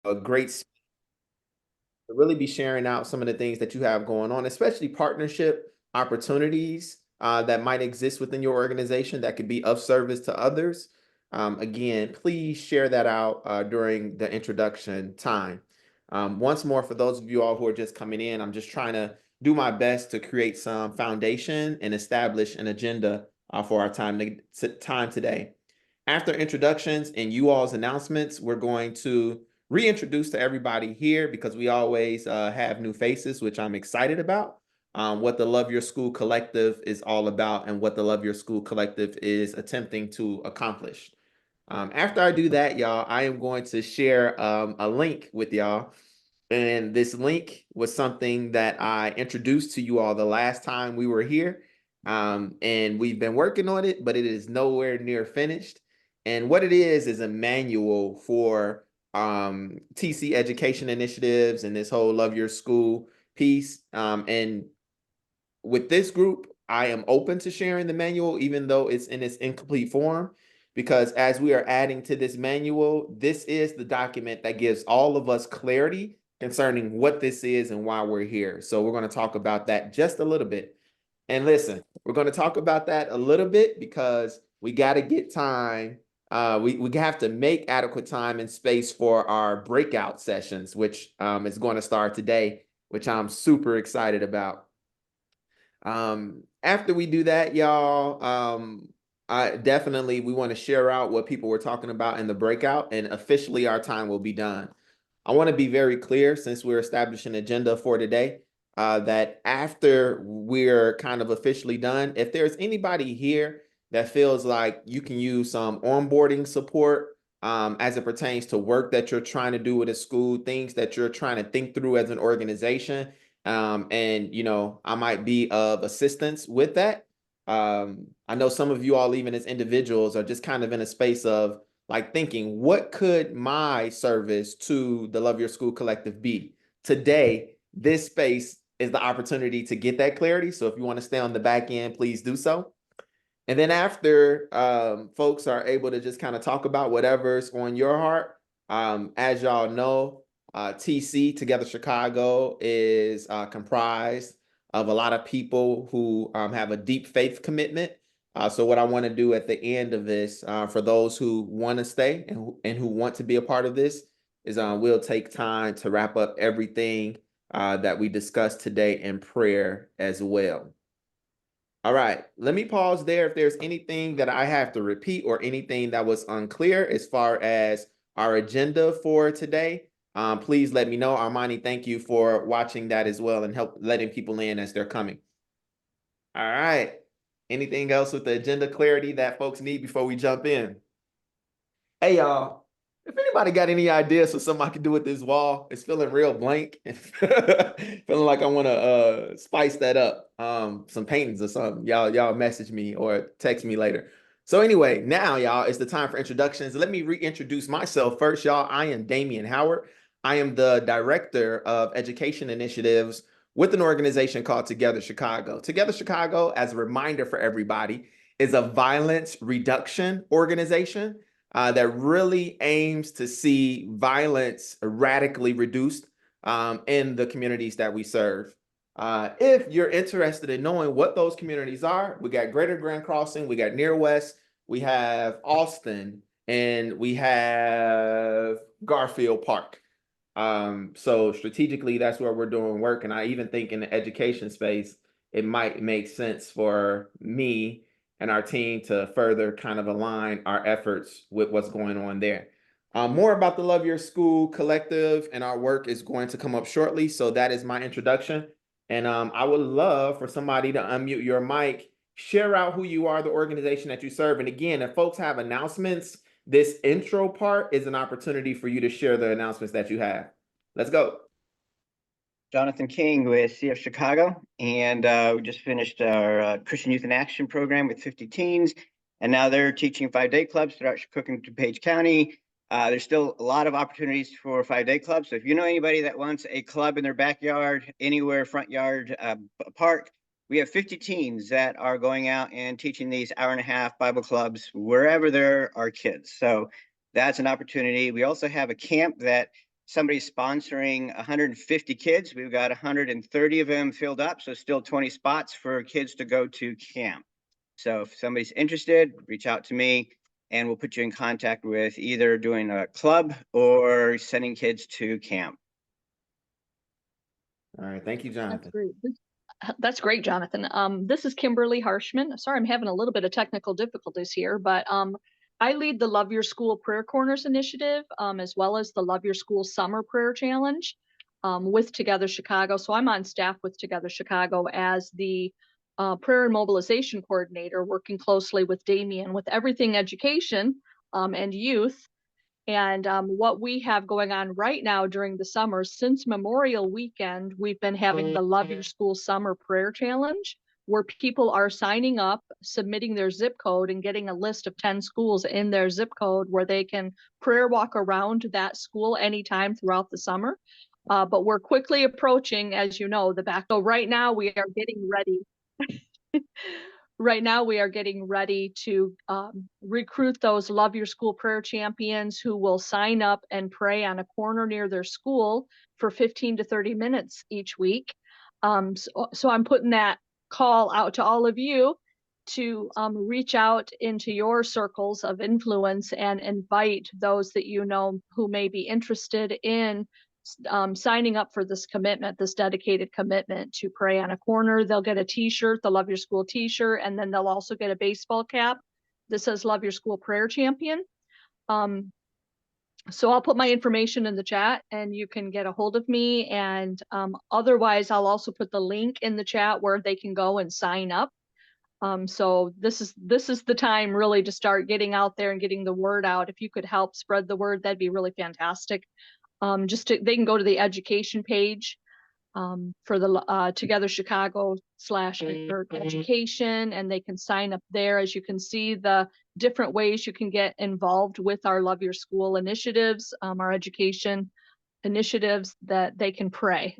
a great to really be sharing out some of the things that you have going on, especially partnership opportunities that might exist within your organization that could be of service to others. Again, please share that out during the introduction time. Once more, for those of you all who are just coming in, I'm just trying to do my best to create some foundation and establish an agenda for our time today. After introductions and you all's announcements, we're going to reintroduce to everybody here because we always have new faces, which I'm excited about. What the Love Your School Collective is all about and what the Love Your School Collective is attempting to accomplish. After I do that, y'all, I am going to share a link with y'all. And this link was something that I introduced to you all the last time we were here. And we've been working on it, but it is nowhere near finished. And what it is a manual for TC education initiatives and this whole Love Your School piece. And with this group, I am open to sharing the manual, even though it's in its incomplete form, because as we are adding to this manual, this is the document that gives all of us clarity concerning what this is and why we're here. So we're going to talk about that just a little bit. And listen, we're going to talk about that a little bit because we got to get time. We have to make adequate time and space for our breakout sessions, which is going to start today, which I'm super excited about. After we do that, y'all, we want to share out what people were talking about in the breakout, and officially our time will be done. I want to be very clear, since we're establishing an agenda for today, that after we're kind of officially done, if there's anybody here that feels like you can use some onboarding support as it pertains to work that you're trying to do with a school, things that you're trying to think through as an organization, and I might be of assistance with that. I know some of you all, even as individuals, are just kind of in a space of like thinking, what could my service to the Love Your School Collective be? Today, this space is the opportunity to get that clarity. So if you want to stay on the back end, please do so. And then after folks are able to just kind of talk about whatever's on your heart, as y'all know, TC, Together Chicago, is comprised of a lot of people who have a deep faith commitment. So what I want to do at the end of this, for those who want to stay and who want to be a part of this, is we'll take time to wrap up everything that we discussed today in prayer as well. All right, let me pause there. If there's anything that I have to repeat or anything that was unclear as far as our agenda for today, please let me know. Armani, thank you for watching that as well and help letting people in as they're coming. All right. Anything else with the agenda clarity that folks need before we jump in? Hey, y'all. If anybody got any ideas for something I can do with this wall, it's feeling real blank. Feeling like I want to spice that up. Some paintings or something. Y'all message me or text me later. So anyway, now y'all, it's the time for introductions. Let me reintroduce myself first, y'all. I am Damian Howard. I am the Director of Education Initiatives with an organization called Together Chicago. Together Chicago, as a reminder for everybody, is a violence reduction organization that really aims to see violence radically reduced in the communities that we serve. If you're interested in knowing what those communities are, we got Greater Grand Crossing, we got Near West, we have Austin, and we have Garfield Park. So strategically, that's where we're doing work. And I even think in the education space, it might make sense for me and our team to further kind of align our efforts with what's going on there. More about the Love Your School Collective and our work is going to come up shortly. So that is my introduction. And I would love for somebody to unmute your mic, share out who you are, the organization that you serve. And again, if folks have announcements, this intro part is an opportunity for you to share the announcements that you have. Let's go. Jonathan King with CF Chicago, and we just finished our Christian Youth in Action program with 50 teens, and now they're teaching 5-day clubs throughout Cook and DuPage County. There's still a lot of opportunities for 5-day clubs, so if you know anybody that wants a club in their backyard, anywhere, front yard, park, we have 50 teens that are going out and teaching these hour-and-a-half Bible clubs wherever there are kids. So that's an opportunity. We also have a camp that somebody's sponsoring 150 kids. We've got 130 of them filled up, so still 20 spots for kids to go to camp. So if somebody's interested, reach out to me and we'll put you in contact with either doing a club or sending kids to camp. All right, thank you, That's Jonathan. great. That's great, Jonathan. This is Kimberly Harshman. Sorry, I'm having a little bit of technical difficulties here, but I lead the Love Your School Prayer Corners initiative, as well as the Love Your School Summer Prayer Challenge with Together Chicago. So I'm on staff with Together Chicago as the prayer and mobilization coordinator, working closely with Damien with everything education and youth. And what we have going on right now during the summer, since Memorial Weekend, we've been having the Love Your School Summer Prayer Challenge, where people are signing up, submitting their zip code, and getting a list of 10 schools in their zip code where they can prayer walk around that school anytime throughout the summer. But we're quickly approaching, as you know, the back. So right now we are getting ready. Right now, we are getting ready to recruit those Love Your School prayer champions who will sign up and pray on a corner near their school for 15 to 30 minutes each week. So I'm putting that call out to all of you to reach out into your circles of influence and invite those that you know who may be interested in signing up for this commitment, this dedicated commitment to pray on a corner. They'll get a t-shirt, the Love Your School t-shirt, and then they'll also get a baseball cap that says Love Your School Prayer Champion. So I'll put my information in the chat and you can get a hold of me. And otherwise, I'll also put the link in the chat where they can go and sign up. So this is the time really to start getting out there and getting the word out. If you could help spread the word, that'd be really fantastic. They can go to the education page for the Together Chicago /education, and they can sign up there. As you can see, the different ways you can get involved with our Love Your School initiatives, our education initiatives, that they can pray.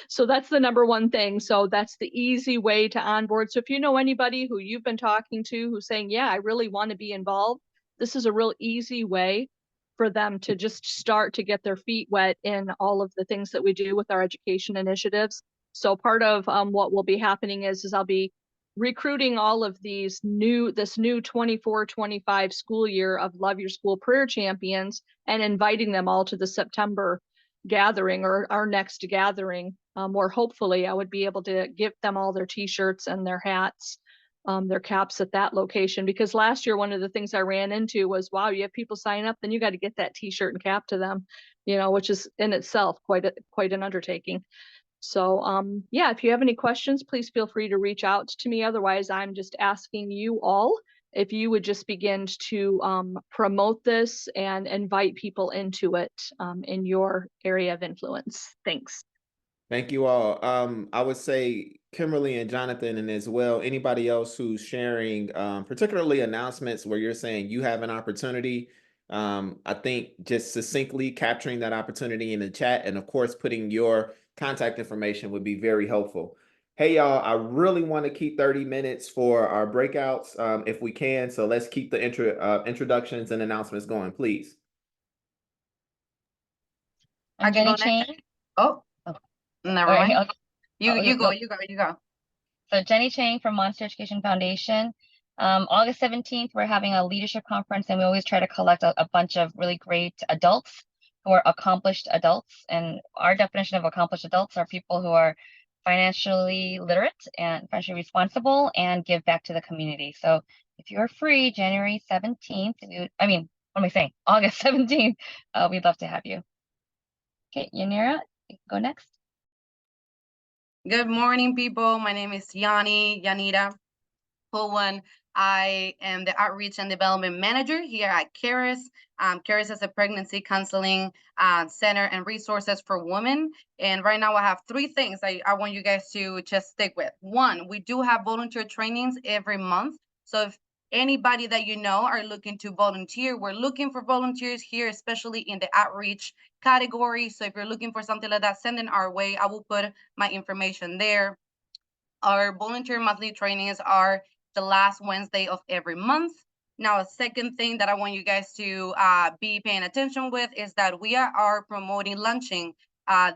So that's the number one thing. So that's the easy way to onboard. So if you know anybody who you've been talking to who's saying, yeah, I really want to be involved, this is a real easy way for them to just start to get their feet wet in all of the things that we do with our education initiatives. So part of what will be happening is I'll be recruiting all of this new 24-25 school year of Love Your School prayer champions and inviting them all to the September gathering, or our next gathering, where hopefully I would be able to give them all their t-shirts and their hats, their caps at that location. Because last year, one of the things I ran into was, wow, you have people sign up, then you got to get that t-shirt and cap to them, which is in itself quite an undertaking. So yeah, if you have any questions, please feel free to reach out to me. Otherwise, I'm just asking you all if you would just begin to promote this and invite people into it in your area of influence. Thanks. Thank you all. I would say Kimberly and Jonathan, and as well, anybody else who's sharing, particularly announcements where you're saying you have an opportunity. I think just succinctly capturing that opportunity in the chat, and of course, putting your contact information would be very helpful. Hey, y'all, I really want to keep 30 minutes for our breakouts if we can. So let's keep the introductions and announcements going, please. I'm Jenny Chang. Oh, never mind. Okay. You go. So Jenny Chang from Monster Education Foundation. August 17th, we're having a leadership conference, and we always try to collect a bunch of really great adults who are accomplished adults. And our definition of accomplished adults are people who are financially literate and financially responsible and give back to the community. So if you're free, January 17th, August 17th, we'd love to have you. Okay, Yanira, you can go next. Good morning, people. My name is Yanira Puwan. I am the Outreach and Development Manager here at CARES. CARES is a pregnancy counseling center and resources for women. And right now I have three things I want you guys to just stick with. One, we do have volunteer trainings every month. So if anybody that you know are looking to volunteer, we're looking for volunteers here, especially in the outreach category. So if you're looking for something like that, send it our way. I will put my information there. Our volunteer monthly trainings are the last Wednesday of every month. Now, a second thing that I want you guys to be paying attention with is that we are promoting launching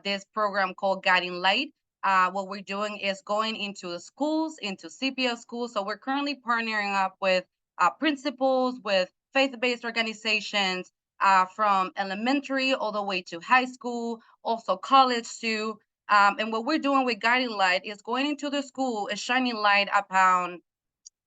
this program called Guiding Light. What we're doing is going into the schools, into CPS schools. So we're currently partnering up with principals, with faith-based organizations from elementary all the way to high school, also college too. And what we're doing with Guiding Light is going into the school and shining light upon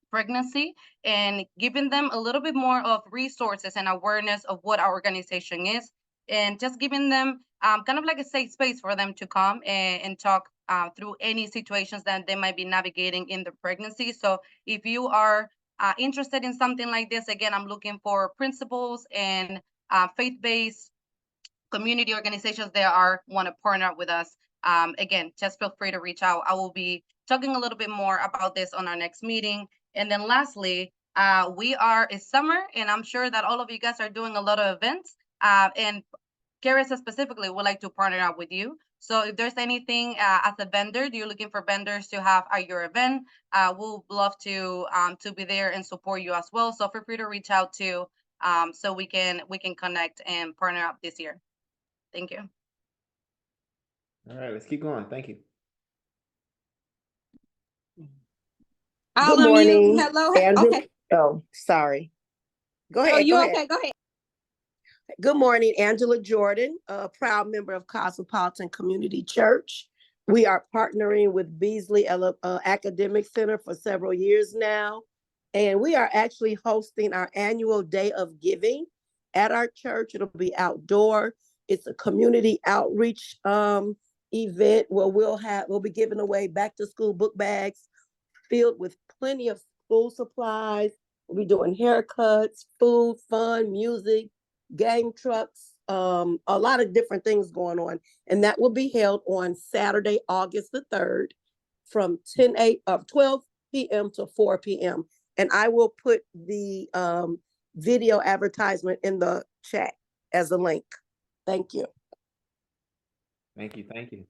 pregnancy and giving them a little bit more of resources and awareness of what our organization is, and just giving them kind of like a safe space for them to come and talk through any situations that they might be navigating in the pregnancy. So if you are interested in something like this, again, I'm looking for principals and faith-based community organizations that want to partner up with us. Again, just feel free to reach out. I will be talking a little bit more about this on our next meeting. And then lastly, it's summer, and I'm sure that all of you guys are doing a lot of events. And Carissa specifically would like to partner up with you. So if there's anything as a vendor, you're looking for vendors to have at your event, we'll love to be there and support you as well. So feel free to reach out to so we can connect and partner up this year. Thank you. All right, let's keep going. Thank you. Good morning. Hello. Andrew. Okay. Oh, sorry. Go ahead. You go okay? ahead. Go ahead. Good morning, Angela Jordan, a proud member of Cosmopolitan Community Church. We are partnering with Beasley Academic Center for several years now, and we are actually hosting our annual Day of Giving at our church. It'll be outdoor. It's a community outreach event where we'll be giving away back to school book bags filled with plenty of school supplies. We'll be doing haircuts, food, fun, music, game trucks, a lot of different things going on. And that will be held on Saturday, August the 3rd from 12 p.m. to 4 p.m. And I will put the video advertisement in the chat as a link. Thank you. Thank you. Thank you.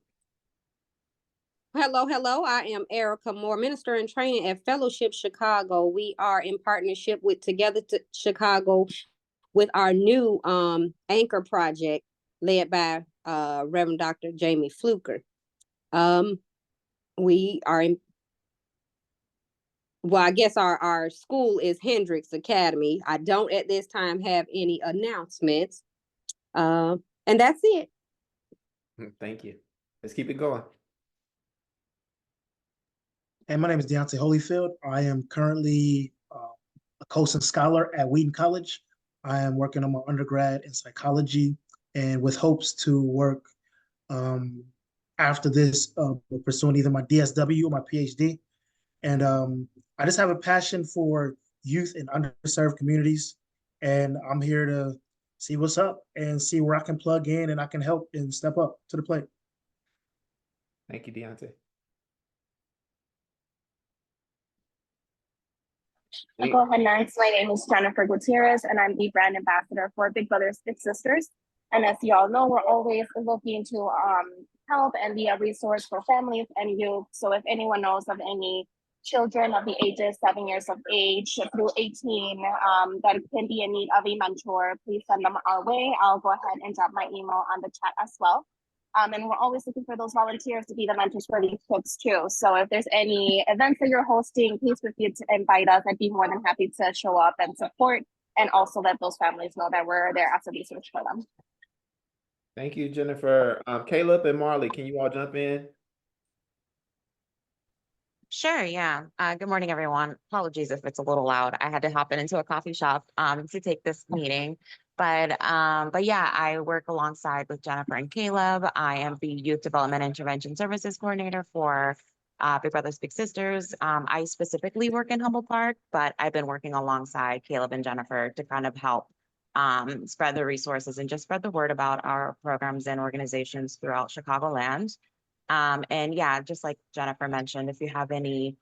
Hello. I am Erica Moore, Minister in Training at Fellowship Chicago. We are in partnership with Together to Chicago with our new anchor project led by Reverend Dr. Jamie Fluker. We are in, well, I guess our school is Hendricks Academy. I don't at this time have any announcements. And that's it. Thank you. Let's keep it going. And my name is Deontay Holyfield. I am currently a Colson Scholar at Wheaton College. I am working on my undergrad in psychology and with hopes to work after this, pursuing either my DSW or my PhD. And I just have a passion for youth in underserved communities. And I'm here to see what's up and see where I can plug in and I can help and step up to the plate. Thank you, Deontay. Go ahead next. My name is Jennifer Gutierrez, and I'm the brand ambassador for Big Brothers Big Sisters. And as you all know, we're always looking to help and be a resource for families and youth. So if anyone knows of any children of the ages 7 years of age through 18 that can be in need of a mentor, please send them our way. I'll go ahead and drop my email on the chat as well. And we're always looking for those volunteers to be the mentors for these kids too. So if there's any events that you're hosting, please feel free to invite us. I'd be more than happy to show up and support, and also let those families know that we're there as a resource for them. Thank you, Jennifer. Caleb and Marley, can you all jump in? Sure, yeah. Good morning, everyone. Apologies if it's a little loud. I had to hop into a coffee shop to take this meeting. But yeah, I work alongside with Jennifer and Caleb. I am the Youth Development Intervention Services Coordinator for Big Brothers Big Sisters. I specifically work in Humboldt Park, but I've been working alongside Caleb and Jennifer to kind of help spread the resources and just spread the word about our programs and organizations throughout Chicagoland. And yeah, just like Jennifer mentioned, if you have any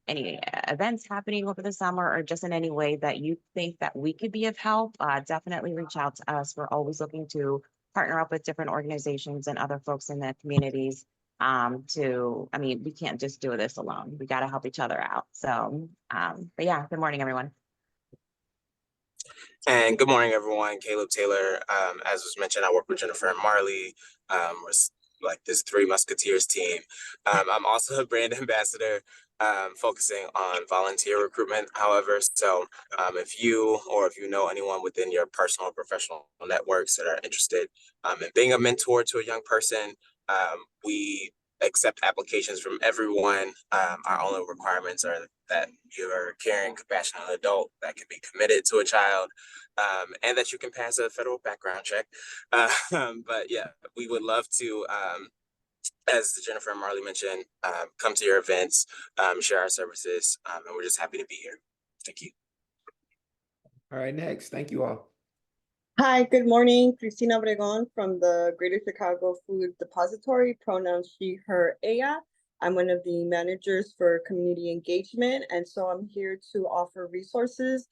events happening over the summer or just in any way that you think that we could be of help, definitely reach out to us. We're always looking to partner up with different organizations and other folks in the communities we can't just do this alone. We got to help each other out. So, but yeah, good morning, everyone. And good morning, everyone. Caleb Taylor. As was mentioned, I work with Jennifer and Marley. Like this Three Musketeers team. I'm also a brand ambassador, focusing on volunteer recruitment. However, so if you know anyone within your personal or professional networks that are interested in being a mentor to a young person, we accept applications from everyone. Our only requirements are that you're a caring, compassionate adult that can be committed to a child, and that you can pass a federal background check. But yeah, we would love to, as Jennifer and Marley mentioned, come to your events, share our services, and we're just happy to be here. Thank you. All right, next. Thank you all. Hi, good morning. Cristina Obregon from the Greater Chicago Food Depository, pronouns she, her, ella. I'm one of the managers for community engagement, and so I'm here to offer resources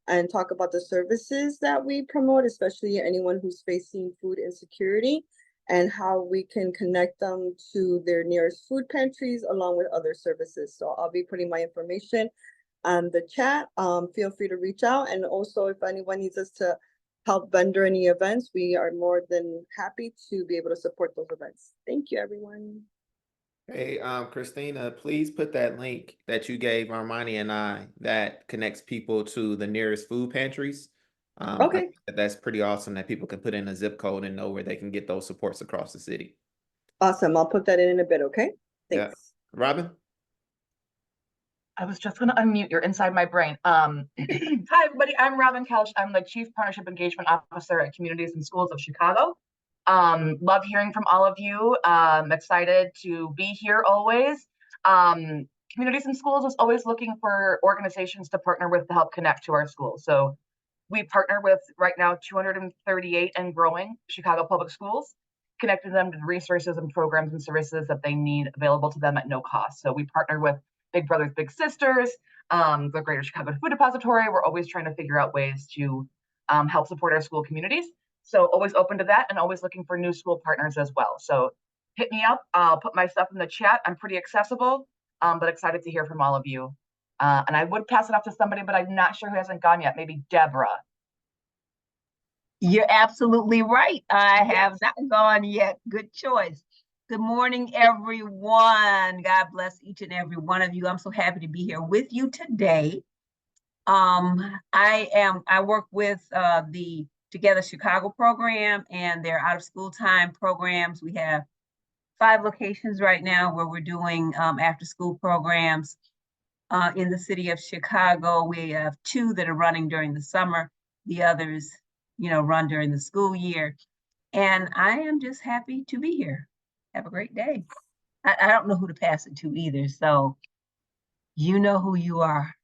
and talk about the services that we promote, especially anyone who's facing food insecurity, and how we can connect them to their nearest food pantries along with other services. So I'll be putting my information on the chat. Feel free to reach out, and also if anyone needs us to help vendor any events, we are more than happy to be able to support those events. Thank you, everyone. Hey, Christina, please put that link that you gave Armani and I that connects people to the nearest food pantries. I Okay. think that's pretty awesome that people can put in a zip code and know where they can get those supports across the city. Awesome. I'll put that in a bit. Okay. Thanks. Yeah. Robin? I was just going to unmute. You're inside my brain. Hi, everybody. I'm Robin Kelch. I'm the Chief Partnership Engagement Officer at Communities and Schools of Chicago. Love hearing from all of you. Excited to be here always. Communities and Schools is always looking for organizations to partner with to help connect to our schools. So we partner with right now 238 and growing Chicago Public Schools, connecting them to the resources and programs and services that they need available to them at no cost. So we partner with Big Brothers Big Sisters, the Greater Chicago Food Depository. We're always trying to figure out ways to help support our school communities. So always open to that and always looking for new school partners as well. So hit me up. I'll put my stuff in the chat. I'm pretty accessible, but excited to hear from all of you. And I would pass it off to somebody, but I'm not sure who hasn't gone yet. Maybe Deborah. You're absolutely right. I have not gone yet. Good choice. Good morning, everyone. God bless each and every one of you. I'm so happy to be here with you today. I work with the Together Chicago program and their out of school time programs. We have 5 locations right now where we're doing after school programs in the city of Chicago. We have 2 that are running during the summer. The others, run during the school year. And I am just happy to be here. Have a great day. I don't know who to pass it to either, so you know who you are.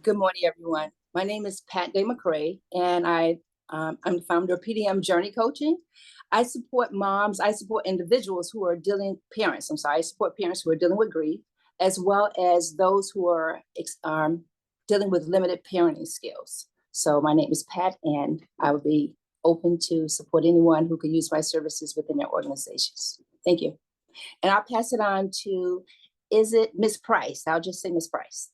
Good morning, everyone. My name is Pat Day McCrae, and I'm the founder of PDM Journey Coaching. I support moms, I support individuals who are I support parents who are dealing with grief, as well as those who are dealing with limited parenting skills. So my name is Pat, and I will be open to support anyone who could use my services within their organizations. Thank you. And I'll pass it on to, is it Miss Price? I'll just say Miss Price.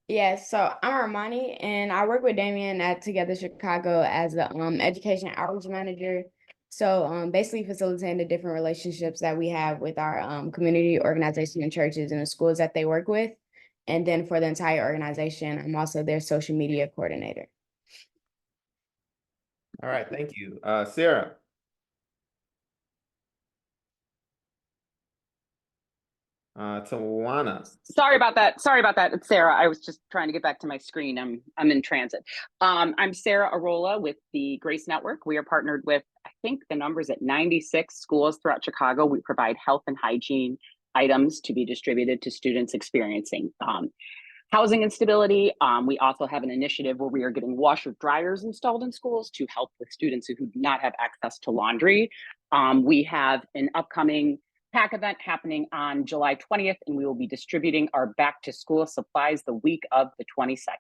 Yes, so I'm Armani, and I work with Damien at Together Chicago as the education outreach manager. So basically facilitating the different relationships that we have with our community organization and churches and the schools that they work with. And then for the entire organization, I'm also their social media coordinator. All right, thank you. Sarah. Tawana. Sorry about that. It's Sarah. I was just trying to get back to my screen. I'm in transit. I'm Sarah Arola with the Grace Network. We are partnered with, I think the number's at 96 schools throughout Chicago. We provide health and hygiene items to be distributed to students experiencing housing instability. We also have an initiative where we are getting washer dryers installed in schools to help with students who do not have access to laundry. We have an upcoming PAC event happening on July 20th, and we will be distributing our back to school supplies the week of the 22nd.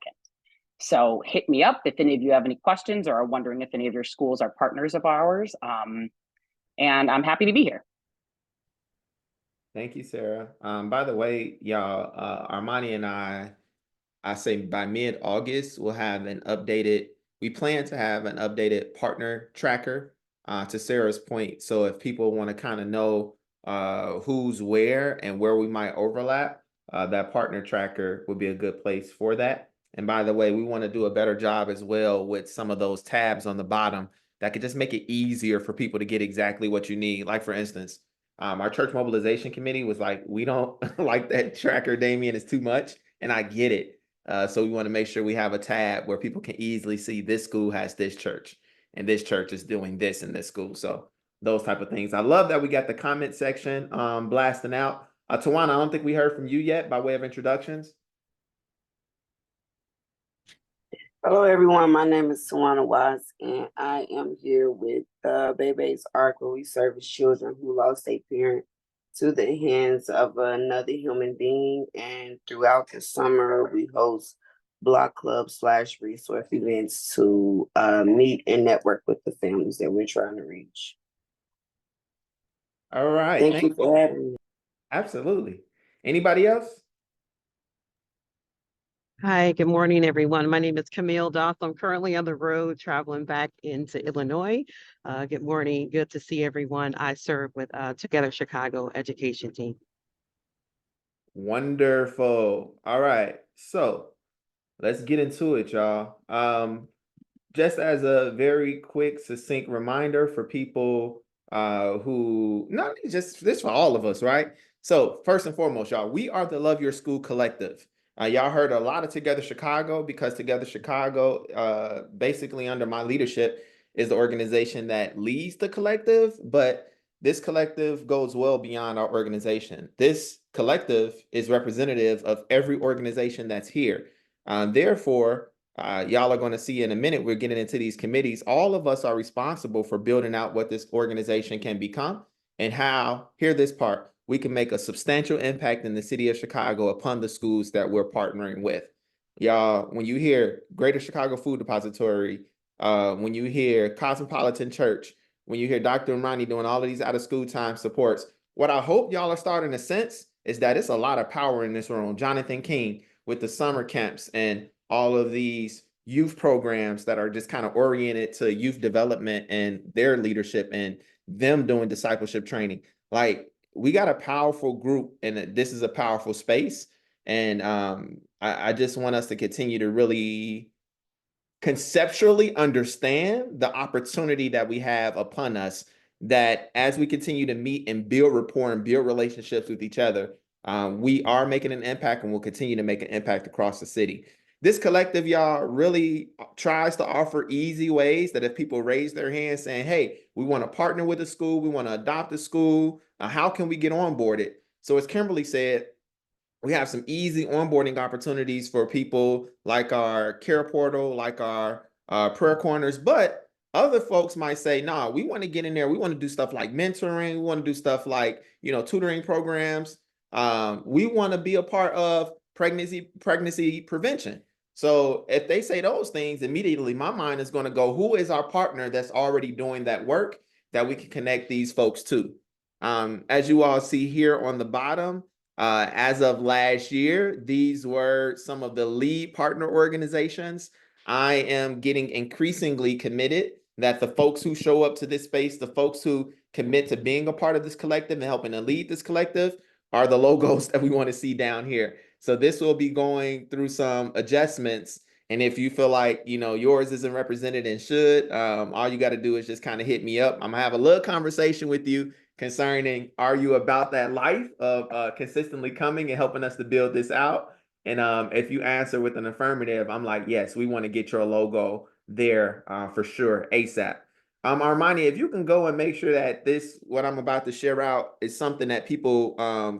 So hit me up if any of you have any questions or are wondering if any of your schools are partners of ours. And I'm happy to be here. Thank you, Sarah. By the way, y'all, Armani and I I say by mid-August, we'll have an updated, we plan to have an updated partner tracker to Sarah's point. So if people want to kind of know who's where and where we might overlap, that partner tracker would be a good place for that. And by the way, we want to do a better job as well with some of those tabs on the bottom that could just make it easier for people to get exactly what you need. Like for instance, our church mobilization committee was like, we don't like that tracker, Damien, it's too much. And I get it. So we want to make sure we have a tab where people can easily see this school has this church and this church is doing this in this school. So those type of things. I love that we got the comment section blasting out. Tawana, I don't think we heard from you yet by way of introductions. Hello, everyone. My name is Tawana Watts, and I am here with Bebe's Ark, where we service children who lost a parent to the hands of another human being. And throughout the summer, we host block club / resource events to meet and network with the families that we're trying to reach. All right. Thank you for having me. Absolutely. Anybody else? Hi, good morning, everyone. My name is Camille Doth. I'm currently on the road traveling back into Illinois. Good morning. Good to see everyone. I serve with Together Chicago Education Team. Wonderful. All right. So let's get into it, y'all. Just as a very quick, succinct reminder for people who, not just this for all of us, right? So first and foremost, y'all, we are the Love Your School Collective. Y'all heard a lot of Together Chicago because Together Chicago, basically under my leadership, is the organization that leads the collective, but this collective goes well beyond our organization. This collective is representative of every organization that's here. Therefore, y'all are going to see in a minute, we're getting into these committees. All of us are responsible for building out what this organization can become and how, hear this part, we can make a substantial impact in the city of Chicago upon the schools that we're partnering with. Y'all, when you hear Greater Chicago Food Depository, when you hear Cosmopolitan Church, when you hear Dr. Imani doing all of these out of school time supports, what I hope y'all are starting to sense is that it's a lot of power in this room. Jonathan King with the summer camps and all of these youth programs that are just kind of oriented to youth development and their leadership and them doing discipleship training. Like, we got a powerful group and this is a powerful space. And I just want us to continue to really conceptually understand the opportunity that we have upon us, that as we continue to meet and build rapport and build relationships with each other, we are making an impact and will continue to make an impact across the city. This collective, y'all, really tries to offer easy ways that if people raise their hand saying, hey, we want to partner with a school, we want to adopt a school, how can we get onboarded? So as Kimberly said, we have some easy onboarding opportunities for people like our care portal, like our prayer corners, but other folks might say, nah, we want to get in there. We want to do stuff like mentoring. We want to do stuff like, tutoring programs. We want to be a part of pregnancy prevention. So if they say those things, immediately my mind is going to go, who is our partner that's already doing that work that we can connect these folks to? As you all see here on the bottom, as of last year, these were some of the lead partner organizations. I am getting increasingly committed that the folks who show up to this space, the folks who commit to being a part of this collective and helping to lead this collective are the logos that we want to see down here. So this will be going through some adjustments. And if you feel like, yours isn't represented and should, all you got to do is just kind of hit me up. I'm gonna have a little conversation with you concerning, are you about that life of consistently coming and helping us to build this out? And if you answer with an affirmative, I'm like, yes, we want to get your logo there for sure, ASAP. Armani, if you can go and make sure that what I'm about to share out is something that people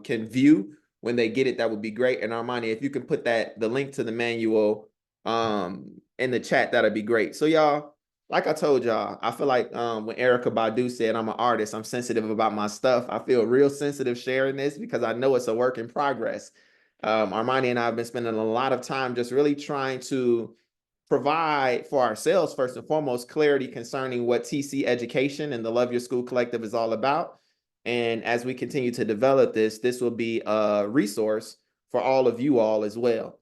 can view when they get it, that would be great. And Armani, if you can put the link to the manual in the chat, that'd be great. So y'all, like I told y'all, I feel like when Erykah Badu said, I'm an artist, I'm sensitive about my stuff. I feel real sensitive sharing this because I know it's a work in progress. Armani and I have been spending a lot of time just really trying to provide for ourselves, first and foremost, clarity concerning what TC Education and the Love Your School Collective is all about. And as we continue to develop this will be a resource for all of you all as well.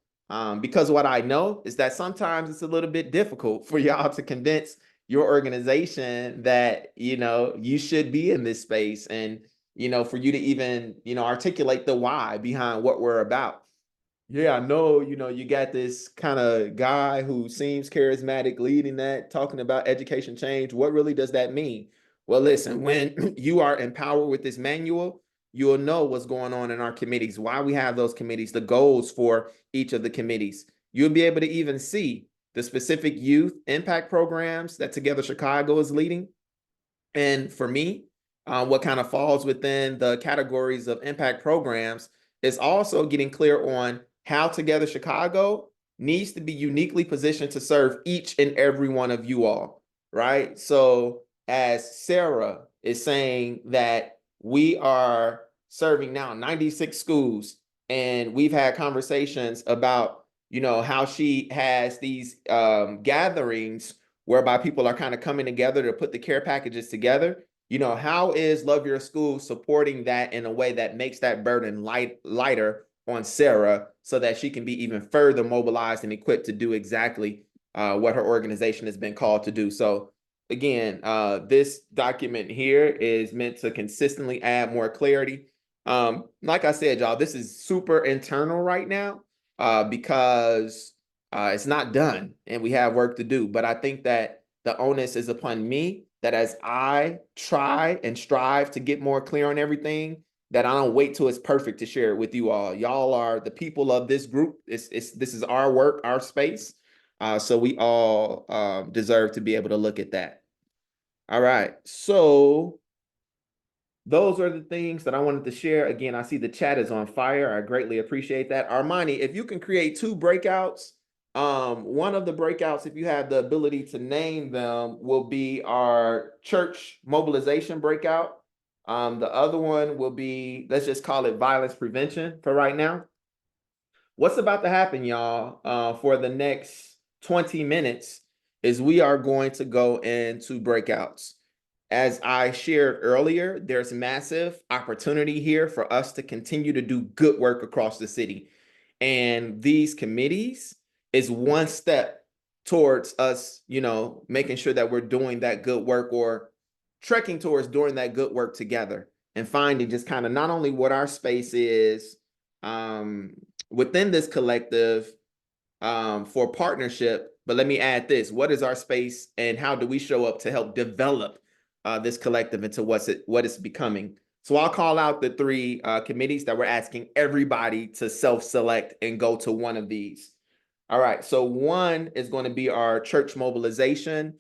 Because what I know is that sometimes it's a little bit difficult for y'all to convince your organization that, you know, you should be in this space, and, you know, for you to even, you know, articulate the why behind what we're about. Yeah, I know, you know, you got this kind of guy who seems charismatic leading that, talking about education change. What really does that mean? Well, listen, when you are empowered with this manual, you'll know what's going on in our committees, why we have those committees, the goals for each of the committees. You'll be able to even see the specific youth impact programs that Together Chicago is leading. And for me, what kind of falls within the categories of impact programs is also getting clear on how Together Chicago needs to be uniquely positioned to serve each and every one of you all, right? So as Sarah is saying that we are serving now 96 schools, and we've had conversations about, you know, how she has these gatherings whereby people are kind of coming together to put the care packages together. You know, how is Love Your School supporting that in a way that makes that burden lighter on Sarah, so that she can be even further mobilized and equipped to do exactly what her organization has been called to do? So again, this document here is meant to consistently add more clarity. Like I said, y'all, this is super internal right now because it's not done and we have work to do. But I think that the onus is upon me, that as I try and strive to get more clear on everything, that I don't wait till it's perfect to share it with you all. Y'all are the people of this group. This is our work, our space. So we all deserve to be able to look at that. All right. So those are the things that I wanted to share. Again, I see the chat is on fire. I greatly appreciate that. Armani, if you can create 2 breakouts, one of the breakouts, if you have the ability to name them, will be our church mobilization breakout. The other one will be, let's just call it violence prevention for right now. What's about to happen, y'all, for the next 20 minutes is we are going to go into breakouts. As I shared earlier, there's massive opportunity here for us to continue to do good work across the city. And these committees is one step towards us, you know, making sure that we're doing that good work, or trekking towards doing that good work together, and finding just kind of not only what our space is within this collective for partnership, but let me add this: what is our space and how do we show up to help develop this collective into what it's becoming? So I'll call out the 3 committees that we're asking everybody to self-select and go to one of these. All right, so one is going to be our church mobilization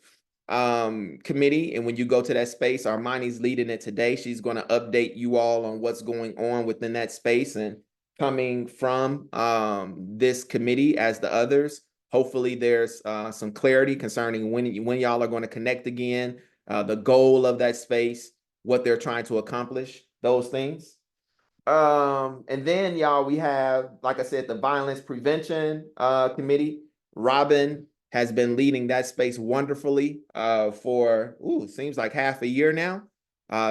committee. And when you go to that space, Armani's leading it today. She's going to update you all on what's going on within that space. And coming from this committee, as the others, hopefully there's some clarity concerning when y'all are going to connect again, the goal of that space, what they're trying to accomplish, those things. And then y'all, we have, like I said, the violence prevention committee. Robin has been leading that space wonderfully for seems like half a year now.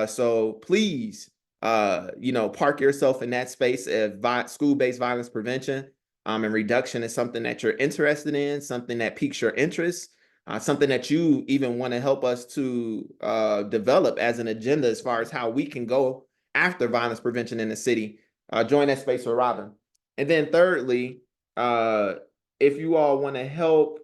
So please, you know, park yourself in that space of school-based violence prevention and reduction is something that you're interested in, something that piques your interest, something that you even want to help us to develop as an agenda as far as how we can go after violence prevention in the city. Join that space with Robin. And then thirdly, if you all want to help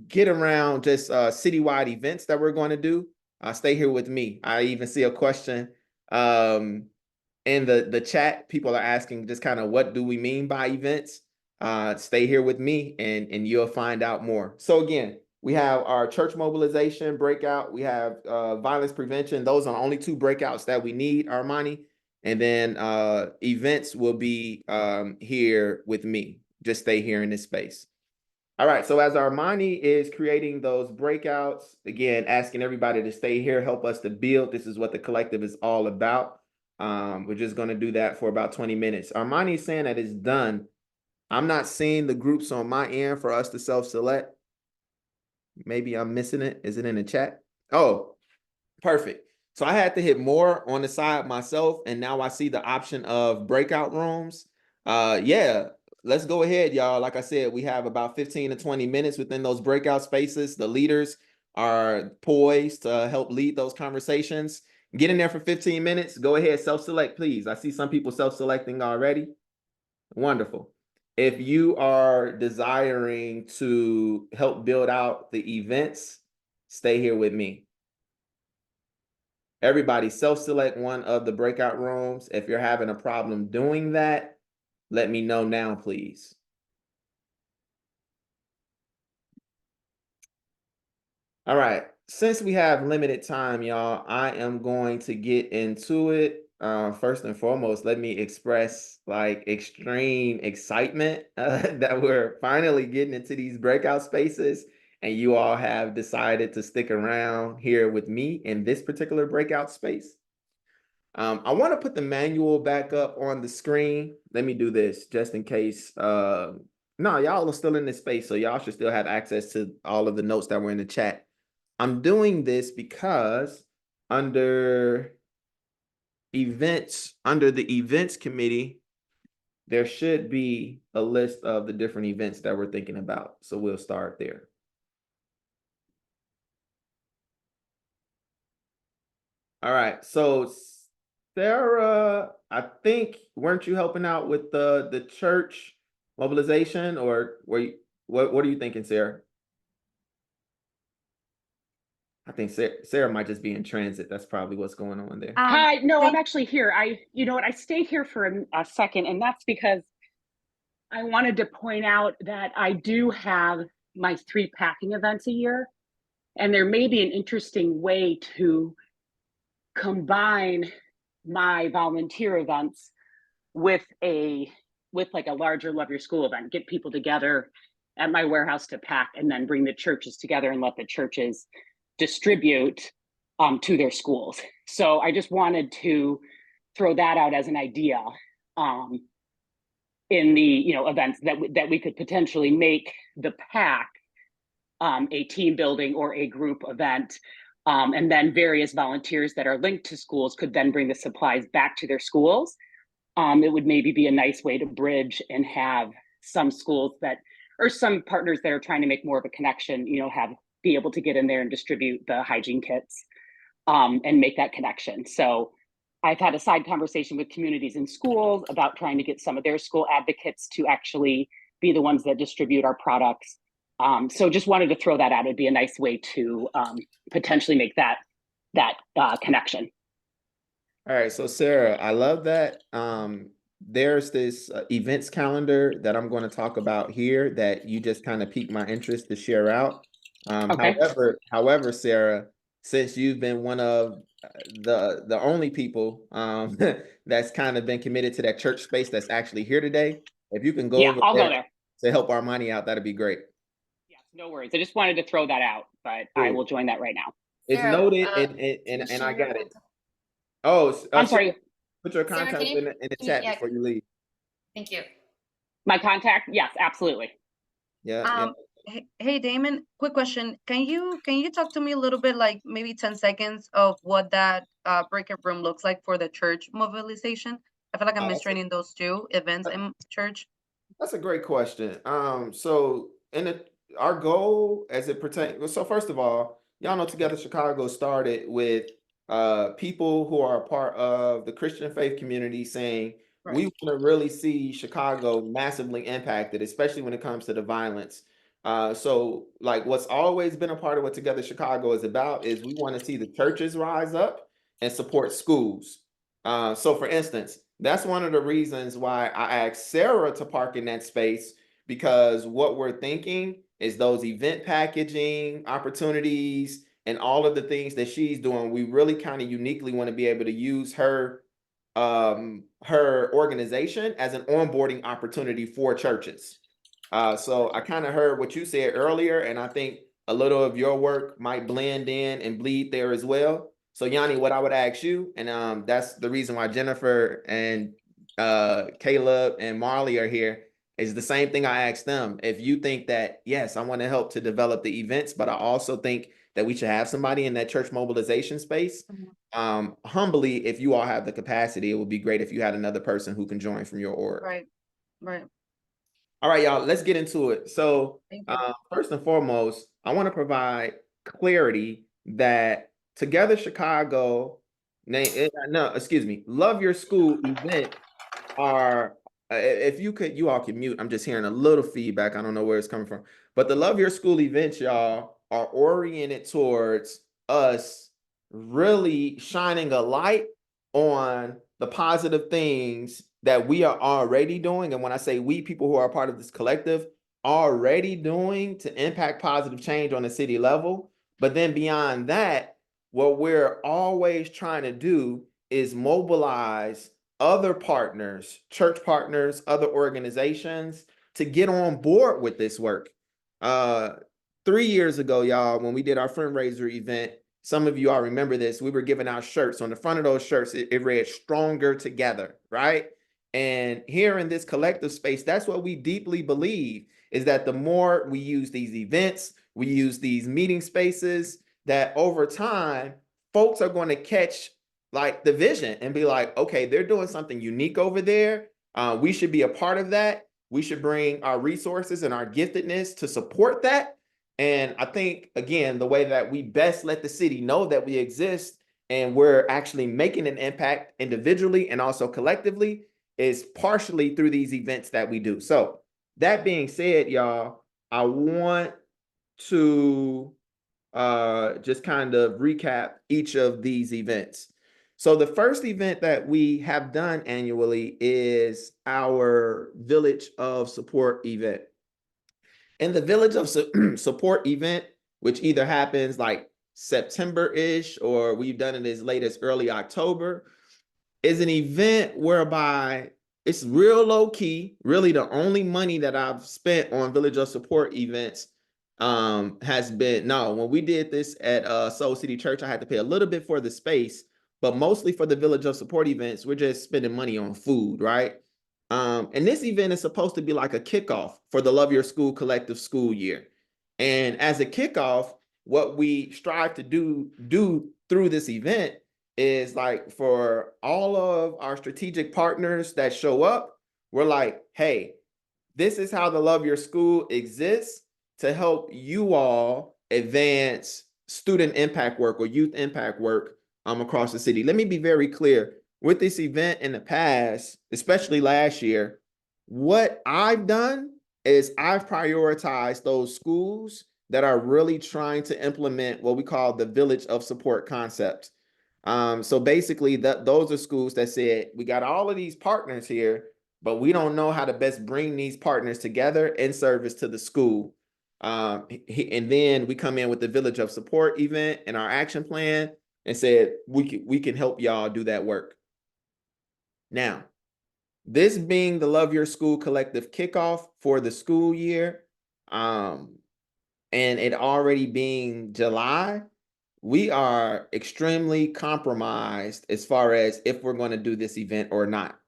get around just citywide events that we're going to do, stay here with me. I even see a question in the chat. People are asking just kind of what do we mean by events? Stay here with me and you'll find out more. So again, we have our church mobilization breakout. We have violence prevention. Those are the only 2 breakouts that we need, Armani. And then events will be here with me. Just stay here in this space. All right, so as Armani is creating those breakouts, again, asking everybody to stay here, help us to build. This is what the collective is all about. We're just going to do that for about 20 minutes. Armani is saying that it's done. I'm not seeing the groups on my end for us to self-select. Maybe I'm missing it. Is it in the chat? Oh, perfect. So I had to hit more on the side myself, and now I see the option of breakout rooms. Yeah, let's go ahead, y'all. Like I said, we have about 15 to 20 minutes within those breakout spaces. The leaders are poised to help lead those conversations. Get in there for 15 minutes. Go ahead, self-select, please. I see some people self-selecting already. Wonderful. If you are desiring to help build out the events, stay here with me. Everybody self-select one of the breakout rooms. If you're having a problem doing that, let me know now, please. All right. Since we have limited time, y'all, I am going to get into it. First and foremost, let me express like extreme excitement that we're finally getting into these breakout spaces, and you all have decided to stick around here with me in this particular breakout space. I want to put the manual back up on the screen. Let me do this just in case. No, y'all are still in this space, so y'all should still have access to all of the notes that were in the chat. I'm doing this because under events, under the events committee, there should be a list of the different events that we're thinking about. So we'll start there. All right. So Sarah, I think, weren't you helping out with the church mobilization, or were you, what are you thinking, Sarah? I think Sarah might just be in transit. That's probably what's going on there. Hi, no, I'm actually here. You know what, I stayed here for a second, and that's because I wanted to point out that I do have my 3 packing events a year, and there may be an interesting way to combine my volunteer events with like a larger Love Your School event, get people together at my warehouse to pack, and then bring the churches together and let the churches distribute to their schools. So I just wanted to throw that out as an idea in the events that we could potentially make the pack a team building or a group event, and then various volunteers that are linked to schools could then bring the supplies back to their schools. It would maybe be a nice way to bridge and have some schools that, or some partners that are trying to make more of a connection, be able to get in there and distribute the hygiene kits and make that connection. So I've had a side conversation with communities in schools about trying to get some of their school advocates to actually be the ones that distribute our products. So just wanted to throw that out. It'd be a nice way to potentially make that connection. All right, so Sarah, I love that. There's this events calendar that I'm going to talk about here that you just kind of piqued my interest to share out. Okay. However, Sarah, since you've been one of the only people that's kind of been committed to that church space that's actually here today, if you can go over I'll there go there to help Armani out, that'd be great. Yes, no worries. I just wanted to throw that out, but Cool. I will join that right now. It's Sarah, noted, and I got it. Oh, I'm sorry. Put your Sarah, contact in the chat before you leave. Thank you. My contact? Yes, absolutely. Yeah. Hey Damon, quick question. Can you talk to me a little bit, like maybe 10 seconds of what that breakout room looks like for the church mobilization? I feel like I'm mistraining those 2 events in church. That's a great question. So our goal as it pertains, so first of all, y'all know Together Chicago started with people who are a part of the Christian faith community saying, we want to really see Chicago massively impacted, especially when it comes to the violence. So like what's always been a part of what Together Chicago is about is we want to see the churches rise up and support schools. So for instance, that's one of the reasons why I asked Sarah to park in that space, because what we're thinking is those event packaging opportunities and all of the things that she's doing, we really kind of uniquely want to be able to use her organization as an onboarding opportunity for churches. So I kind of heard what you said earlier, and I think a little of your work might blend in and bleed there as well. So Yanni, what I would ask you, and that's the reason why Jennifer and Caleb and Marley are here, is the same thing I asked them. If you think that, yes, I want to help to develop the events, but I also think that we should have somebody in that church mobilization space. Humbly, if you all have the capacity, it would be great if you had another person who can join from your org. Right. Right. All right, y'all, let's get into it. So, Thank you. first and foremost, I want to provide clarity that Together Chicago, excuse me, Love Your School event are, if you could, you all can mute. I'm just hearing a little feedback. I don't know where it's coming from. But the Love Your School events, y'all, are oriented towards us really shining a light on the positive things that we are already doing. And when I say we, people who are part of this collective, already doing to impact positive change on the city level. But then beyond that, what we're always trying to do is mobilize other partners, church partners, other organizations to get on board with this work. 3 years ago, y'all, when we did our fundraiser event, some of you all remember this, we were giving out shirts. On the front of those shirts, it read "Stronger Together," right? And here in this collective space, that's what we deeply believe, is that the more we use these events, we use these meeting spaces, that over time, folks are going to catch like the vision and be like, okay, they're doing something unique over there. We should be a part of that. We should bring our resources and our giftedness to support that. And I think, again, the way that we best let the city know that we exist and we're actually making an impact individually and also collectively is partially through these events that we do. So that being said, y'all, I want to just kind of recap each of these events. So the first event that we have done annually is our Village of Support event. And the Village of Support event, which either happens like September-ish or we've done it as late as early October, is an event whereby it's real low key. Really, the only money that I've spent on Village of Support events has been, no, when we did this at Soul City Church, I had to pay a little bit for the space, but mostly for the Village of Support events, we're just spending money on food, right? And this event is supposed to be like a kickoff for the Love Your School collective school year. And as a kickoff, what we strive to do through this event is like for all of our strategic partners that show up, we're like, hey, this is how the Love Your School exists to help you all advance student impact work or youth impact work across the city. Let me be very clear. With this event in the past, especially last year, what I've done is I've prioritized those schools that are really trying to implement what we call the Village of Support concept. So basically, those are schools that said, we got all of these partners here, but we don't know how to best bring these partners together in service to the school. And then we come in with the Village of Support event and our action plan and said, we can help y'all do that work. Now, this being the Love Your School collective kickoff for the school year, and it already being July, we are extremely compromised as far as if we're going to do this event or not.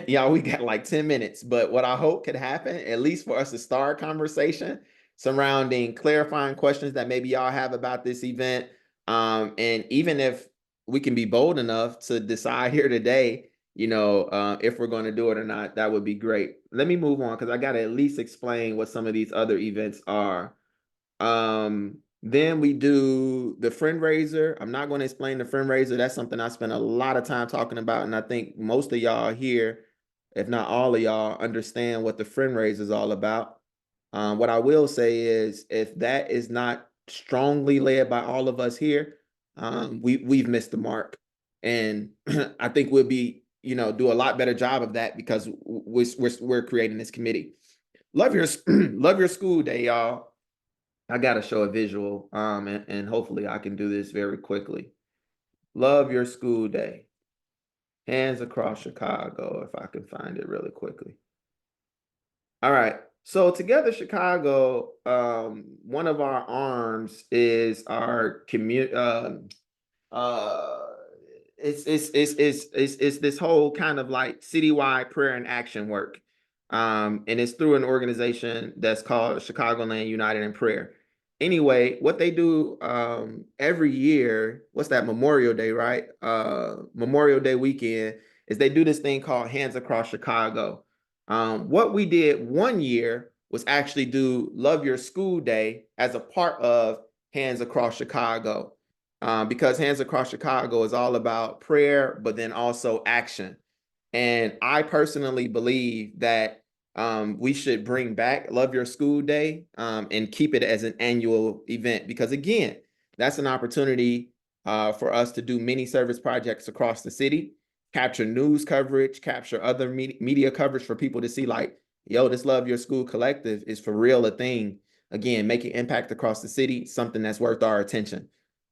Y'all, we got like 10 minutes, but what I hope could happen, at least for us to start a conversation surrounding clarifying questions that maybe y'all have about this event. And even if we can be bold enough to decide here today, if we're going to do it or not, that would be great. Let me move on because I got to at least explain what some of these other events are. Then we do the friend raiser. I'm not going to explain the friend raiser. That's something I spent a lot of time talking about. And I think most of y'all here, if not all of y'all, understand what the friend raiser is all about. What I will say is if that is not strongly led by all of us here, we've missed the mark. And I think we'll be, do a lot better job of that because we're creating this committee. Love your school day, y'all. I got to show a visual, and hopefully I can do this very quickly. Love Your School Day. Hands across Chicago, if I can find it really quickly. All right. So Together Chicago, one of our arms is our community. It's this whole kind of like citywide prayer and action work. And it's through an organization that's called Chicagoland United in Prayer. Anyway, what they do every year, what's that, Memorial Day, right? Memorial Day weekend, is they do this thing called Hands Across Chicago. What we did one year was actually do Love Your School Day as a part of Hands Across Chicago, because Hands Across Chicago is all about prayer, but then also action. And I personally believe that we should bring back Love Your School Day and keep it as an annual event, because again, that's an opportunity for us to do many service projects across the city, capture news coverage, capture other media coverage for people to see like, yo, this Love Your School collective is for real a thing. Again, making impact across the city, something that's worth our attention.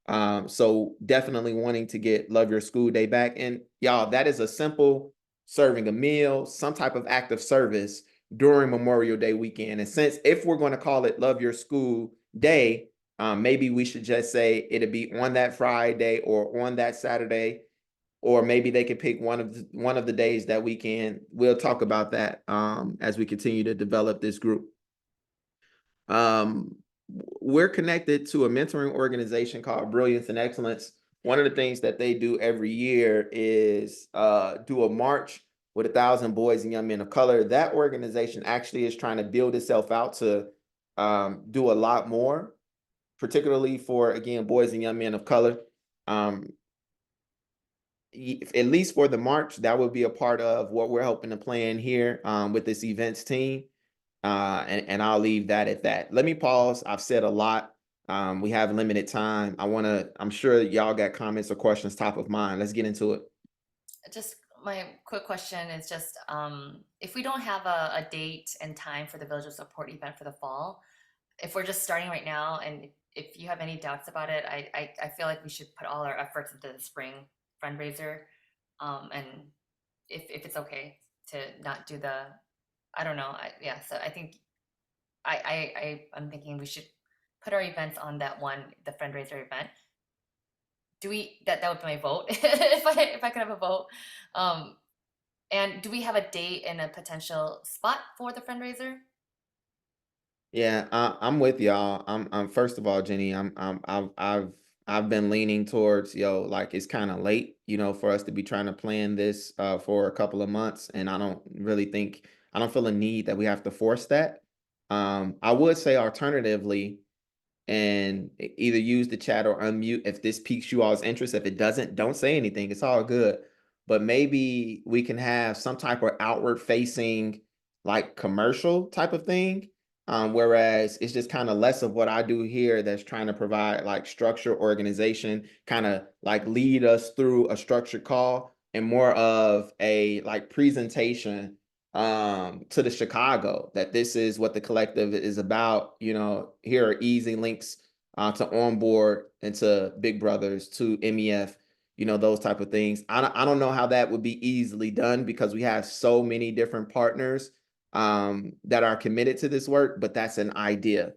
So definitely wanting to get Love Your School Day back. And y'all, that is a simple serving a meal, some type of act of service during Memorial Day weekend. And since if we're going to call it Love Your School Day, maybe we should just say it'll be on that Friday or on that Saturday, or maybe they could pick one of the days that weekend. We'll talk about that as we continue to develop this group. We're connected to a mentoring organization called Brilliance and Excellence. One of the things that they do every year is do a march with 1,000 boys and young men of color. That organization actually is trying to build itself out to do a lot more, particularly for, again, boys and young men of color. At least for the march, that would be a part of what we're hoping to plan here with this events team. And I'll leave that at that. Let me pause. I've said a lot. We have limited time. I'm sure y'all got comments or questions top of mind. Let's get into it. Just my quick question is just, if we don't have a date and time for the Village of Support event for the fall, if we're just starting right now, and if you have any doubts about it, I feel like we should put all our efforts into the spring fundraiser. And if it's okay to not do I don't know. Yeah, so I think I'm thinking we should put our events on that one, the fundraiser event. That would be my vote if I could have a vote. And do we have a date and a potential spot for the fundraiser? Yeah, I'm with y'all. I'm first of all, Jenny, I've been leaning towards, like it's kind of late, for us to be trying to plan this for a couple of months, and I don't feel a need that we have to force that. I would say alternatively, and either use the chat or unmute if this piques you all's interest. If it doesn't, don't say anything. It's all good. But maybe we can have some type of outward facing, like commercial type of thing. Whereas it's just kind of less of what I do here that's trying to provide like structure, organization, kind of like lead us through a structured call, and more of a like presentation to the Chicago, that this is what the collective is about. Here are easy links to onboard into Big Brothers, to MEF, those type of things. I don't know how that would be easily done because we have so many different partners that are committed to this work, but that's an idea.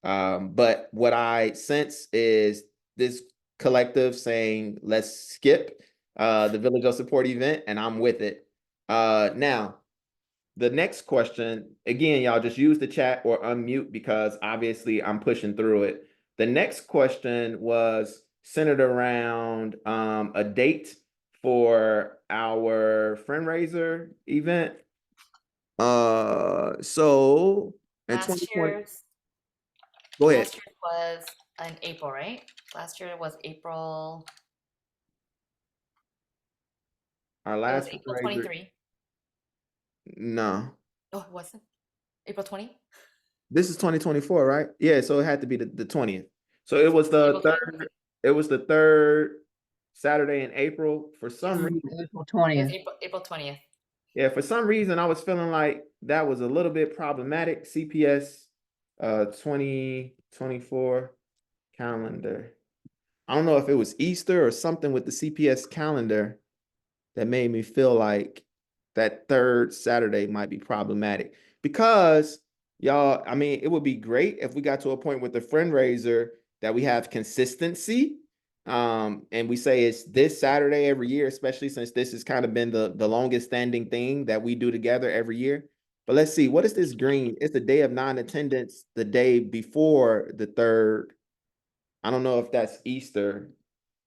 But what I sense is this collective saying, let's skip the Village of Support event, and I'm with it. Now, the next question, again, y'all just use the chat or unmute because obviously I'm pushing through it. The next question was centered around a date for our fundraiser event. So in Last 2020, year's go ahead. Last year was in April, right? Last year was April. Our It was last April fundraiser. 23. No, Oh, it wasn't? April 20? this is 2024, right? Yeah, so it had to be the 20th. So it was the April 20th. third. It was the third Saturday in April. For some reason, April It was 20th. April 20th. yeah, for some reason I was feeling like that was a little bit problematic. CPS 2024 calendar. I don't know if it was Easter or something with the CPS calendar that made me feel like that third Saturday might be problematic. Because y'all, I mean, it would be great if we got to a point with the fundraiser that we have consistency. And we say it's this Saturday every year, especially since this has kind of been the longest standing thing that we do together every year. But let's see, what is this green? It's the day of non-attendance, the day before the third. I don't know if that's Easter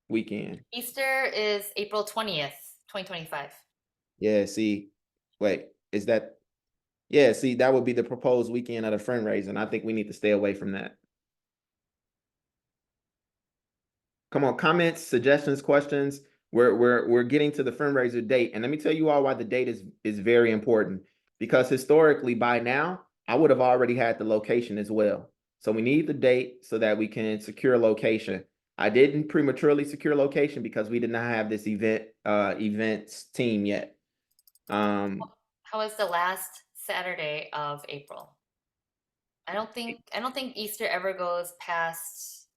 weekend. Easter is April 20th, 2025. Yeah, see, wait, is that Yeah, see, that would be the proposed weekend of the fundraiser, and I think we need to stay away from that. Come on, comments, suggestions, questions. We're getting to the fundraiser date, and let me tell you all why the date is very important. Because historically, by now, I would have already had the location as well. So we need the date so that we can secure location. I didn't prematurely secure location because we did not have this events team yet. How is the last Saturday of April? I don't think Easter ever goes past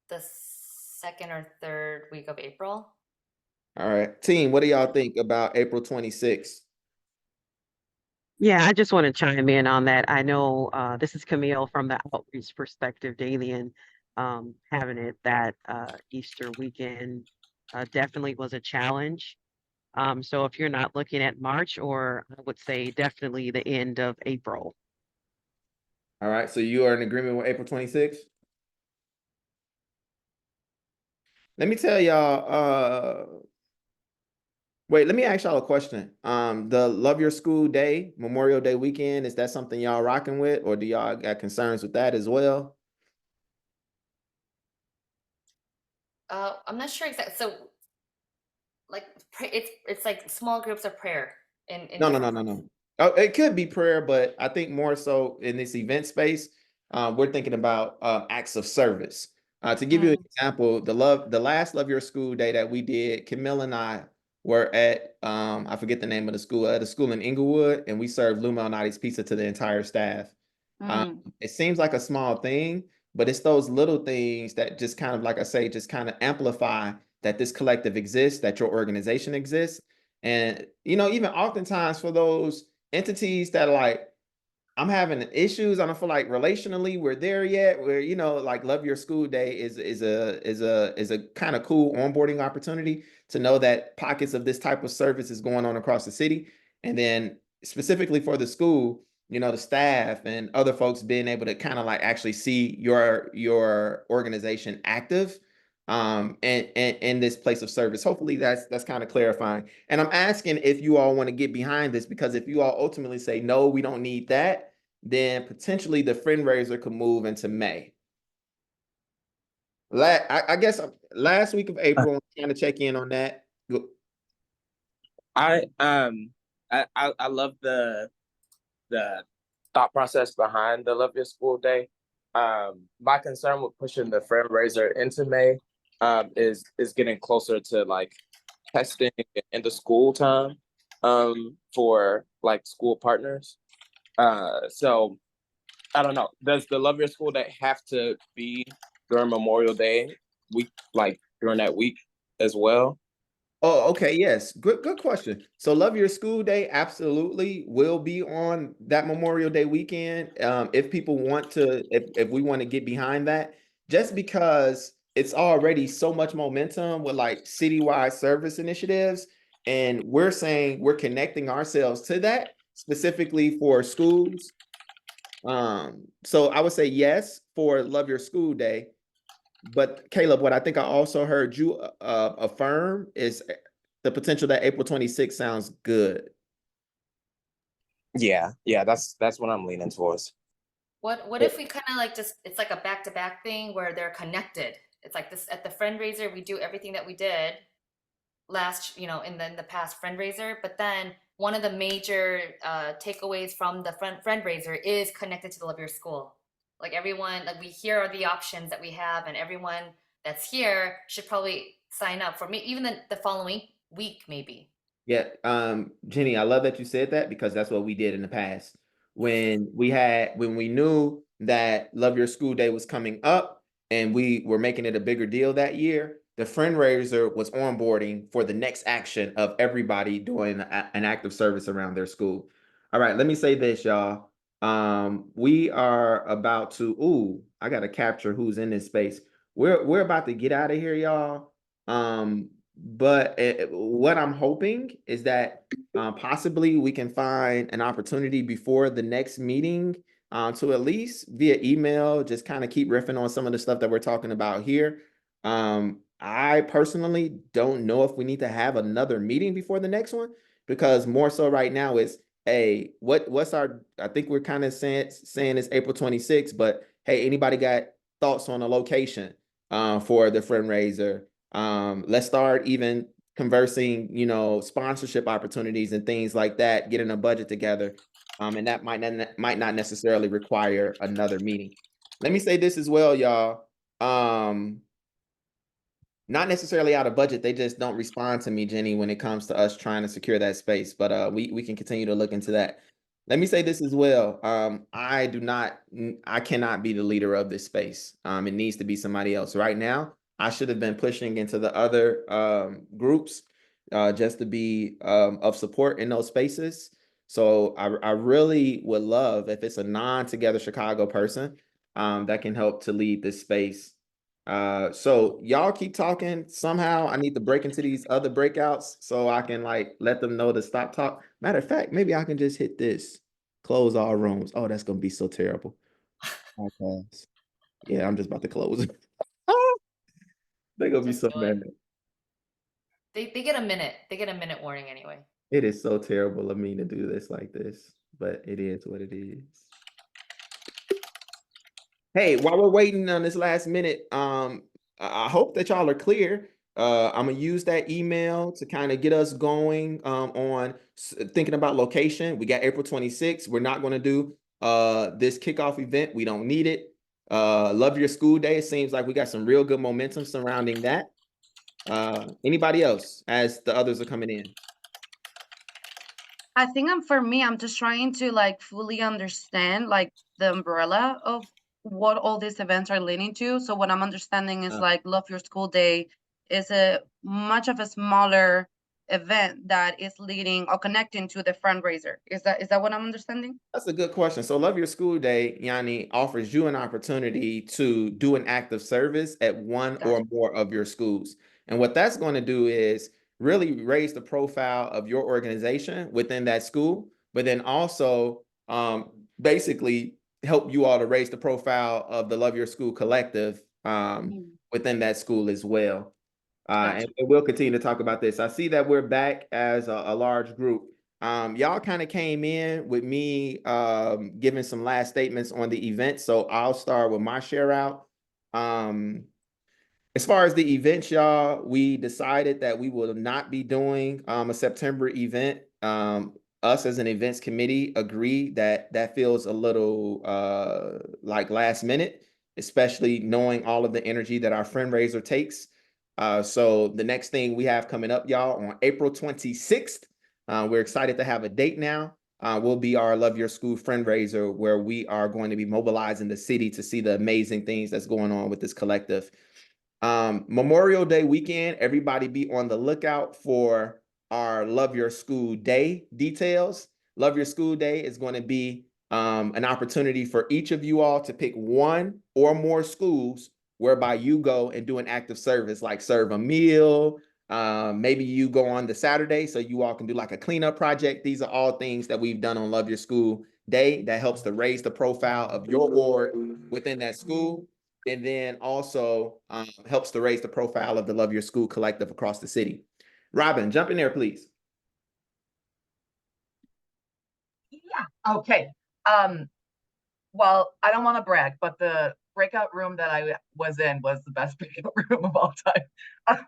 the second or third week of April. All right, team, what do y'all think about April 26th? Yeah, I just want to chime in on that. I know this is Camille from the outreach perspective, Dalian, having it that Easter weekend definitely was a challenge. So if you're not looking at March, or I would say definitely the end of April. All right, so you are in agreement with April 26th? Let me tell y'all, wait, let me ask y'all a question. The Love Your School Day, Memorial Day weekend, is that something y'all rocking with, or do y'all got concerns with that as well? I'm not sure exactly. So, like, it's like small groups of prayer in No. different places. Oh, it could be prayer, but I think more so in this event space, we're thinking about acts of service. To give you an example, the last Love Your School Day that we did, Camille and I were at I forget the name of the school, at a school in Inglewood, and we served Lou Malnati's pizza to the entire staff. It seems like a small thing, but it's those little things that just kind of, like I say, just kind of amplify that this collective exists, that your organization exists. And, even oftentimes for those entities that are like, I'm having issues, I don't feel like relationally we're there yet, where, like Love Your School Day is a kind of cool onboarding opportunity to know that pockets of this type of service is going on across the city. And then specifically for the school, the staff and other folks being able to kind of like actually see your organization active and in this place of service. Hopefully that's kind of clarifying. And I'm asking if you all want to get behind this, because if you all ultimately say no, we don't need that, then potentially the fundraiser could move into May. I guess last week of April, I'm trying to check in on that. I love the thought process behind the Love Your School Day. My concern with pushing the fundraiser into May is getting closer to like testing in the school time for like school partners. So I don't know. Does the Love Your School Day have to be during Memorial Day week, like during that week as well? Oh, okay. Yes. Good question. So Love Your School Day absolutely will be on that Memorial Day weekend. If people want to, if we want to get behind that, just because it's already so much momentum with like citywide service initiatives, and we're saying we're connecting ourselves to that specifically for schools. So I would say yes for Love Your School Day. But Caleb, what I think I also heard you affirm is the potential that April 26th sounds good. Yeah, that's what I'm leaning towards. What if we kind of like it's like a back-to-back thing where they're connected? It's like this at the fundraiser, we do everything that we did last, in the past fundraiser, but then one of the major takeaways from the fundraiser is connected to the Love Your School. Like everyone, like here are the options that we have, and everyone that's here should probably sign up for me, even the following week, maybe. Yeah, Jenny, I love that you said that, because that's what we did in the past. When we knew that Love Your School Day was coming up and we were making it a bigger deal that year, the fundraiser was onboarding for the next action of everybody doing an active service around their school. All right, let me say this, y'all. We are about to, I gotta capture who's in this space. We're about to get out of here, y'all. But what I'm hoping is that possibly we can find an opportunity before the next meeting to at least via email, just kind of keep riffing on some of the stuff that we're talking about here. I personally don't know if we need to have another meeting before the next one, because more so right now is hey, what's our, I think we're kind of saying it's April 26th, but hey, anybody got thoughts on a location for the fundraiser? Let's start even conversing, you know, sponsorship opportunities and things like that, getting a budget together. And that might not necessarily require another meeting. Let me say this as well, y'all. Not necessarily out of budget. They just don't respond to me, Jenny, when it comes to us trying to secure that space. But we can continue to look into that. Let me say this as well. I cannot be the leader of this space. It needs to be somebody else. Right now, I should have been pushing into the other groups just to be of support in those spaces. So I really would love if it's a non-Together Chicago person that can help to lead this space. So y'all keep talking. Somehow I need to break into these other breakouts so I can like let them know to stop talk. Matter of fact, maybe I can just hit this, close all rooms. Oh, that's gonna be so terrible. Okay. Yeah, I'm just about to close. They're gonna be Just so do it. mad. They get a minute. They get a minute warning anyway. It is so terrible of me to do this like this, but it is what it is. Hey, while we're waiting on this last minute, I hope that y'all are clear. I'm gonna use that email to kind of get us going on thinking about location. We got April 26th. We're not gonna do this kickoff event. We don't need it. Love Your School Day. It seems like we got some real good momentum surrounding that. Anybody else as the others are coming in? I think for me, I'm just trying to like fully understand like the umbrella of what all these events are leading to. So what I'm understanding is like Love Your School Day is a much of a smaller event that is leading or connecting to the fundraiser. Is that what I'm understanding? That's a good question. So Love Your School Day, Yanni, offers you an opportunity to do an act of service at one or more of your schools. And what that's going to do is really raise the profile of your organization within that school, but then also basically help you all to raise the profile of the Love Your School collective within that school as well. And we'll continue to talk about this. I see that we're back as a large group. Y'all kind of came in with me giving some last statements on the event. So I'll start with my share out. As far as the events, y'all, we decided that we will not be doing a September event. Us as an events committee agree that that feels a little like last minute, especially knowing all of the energy that our fundraiser takes. So the next thing we have coming up, y'all, on April 26th, we're excited to have a date now. Will be our Love Your School fundraiser, where we are going to be mobilizing the city to see the amazing things that's going on with this collective. Memorial Day weekend, everybody be on the lookout for our Love Your School Day details. Love Your School Day is going to be an opportunity for each of you all to pick one or more schools whereby you go and do an act of service, like serve a meal. Maybe you go on the Saturday so you all can do like a cleanup project. These are all things that we've done on Love Your School Day that helps to raise the profile of your ward within that school. And then also helps to raise the profile of the Love Your School collective across the city. Robin, jump in there, please. Yeah, okay. Well, I don't want to brag, but the breakout room that I was in was the best breakout room of all time.